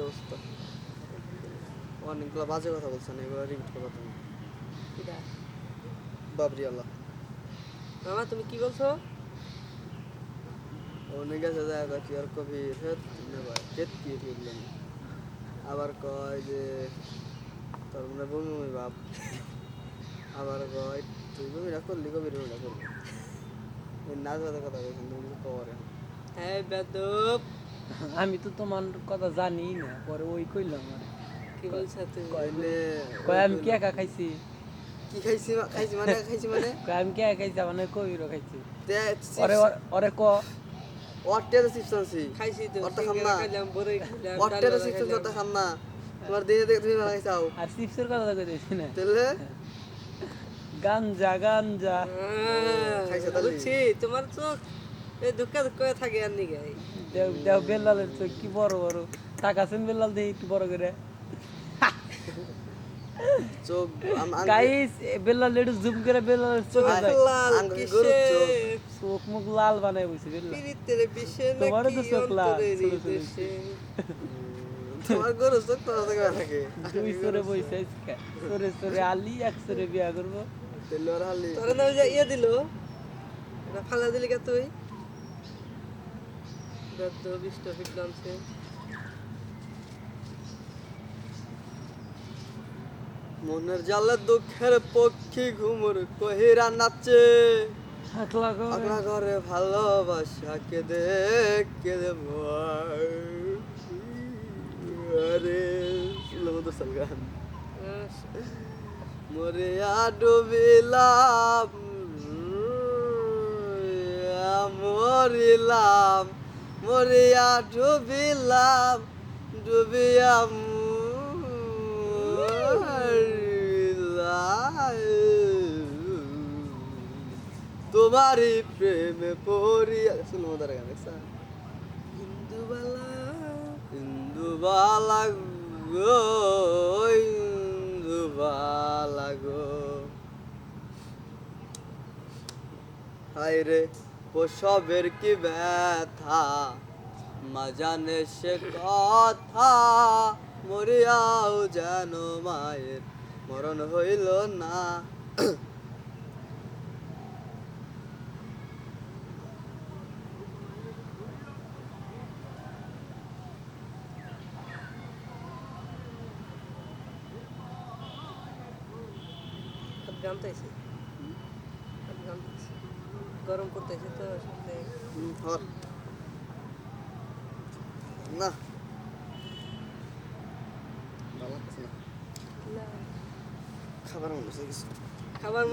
অবস্থা? অনেকগুলো বাজে কথা বলছেন, এগুলো রিপিট করবা তুমি। কিটা বাবরি আল্লাহ মামা তুমি কি বলছো? অনেক আছে জায়গা কি আর কবি হেত নে ভাই কেত কি বললেন। আবার কয় যে তোর মনে বমি বমি ভাব, আবার কয় তুই বমিটা করলি কবির বমিটা করবি। এই নাচ বাজার কথা বলছেন তুমি কিছু কবার এখন। হ্যাঁ বেদব আমি তো তোমার কথা জানি না, পরে ওই কইলাম আর কি বলছো তুমি? কইলে কয় আমি কি একা খাইছি, কি খাইছি খাইছি মানে খাইছি মানে কয় আমি কি একা খাইছি, মানে কবিরও খাইছি। তে ওরে ওরে ক ওয়াটে তো চিপস আনছি খাইছি তো ওরটা খাম সিঙ্গারা না খাইলাম বড়ই খাইলাম ওয়াটে তো চিপস ওরটা খাম না তোমার দিনে দেখে তুমি ভালো খাইছাও আর চিপসের কথা তো কইতেছি না, তেলে গাঞ্জা গাঞ্জা খাইছে তাহলে? বুঝছি তোমার চোখ এই দুঃখা দুঃখা থাকে আর নি গাই দেও দেও বেল্লালের চোখ কি বড় বড়, তাকাছেন বেল্লাল দেই একটু বড় করে। চোখ গাইস বেল্লাল একটু জুম করে বেল্লালের চোখ যায়, লাল গরুর চোখ। কিসে চোখ মুখ লাল বানায় বসে বেল্লাল। পিরিতের বিষে তোমারও তো নাকি চোখ লাল, অন্তরের ছোট ছোট। দেশে তোমার গরু চোখ তো থেকে থাকে দুই সরে বসে আজকে সরে সরে আলি এক সরে বিয়া করবো। তেলে আর হালি তোর নাম যে ইয়ে দিল না ফালা দিলি কে তুই দদ্দ বিষ্ট ফিটলামছে মনের জ্বালা দুঃখের পক্ষী ঘুমুর কহিরা নাচে আকলা আগলা ঘরে ভালোবাসা কেঁদে কেঁদে আরে লোদসল গান মরিয়া ডুবিলাম মরিলাম মরিয়া ডুবিলাম ডুবিয়া তোমারই প্রেমে পড়িয়া শুনো মজার গান দেখছা? হিন্দুবালা ইন্দুবালা গো ইন্দুবালা গো হায় রে প্রসবের কি ব্যথা মা জানে সে কথা মরিয়াও যেন মায়ের মরণ হইল না। গান তাইছে গান তাইছে গরম করতেছে তো সাথে হর না ভালো লাগছে না, খাবার মনে হচ্ছে কিছু খাবার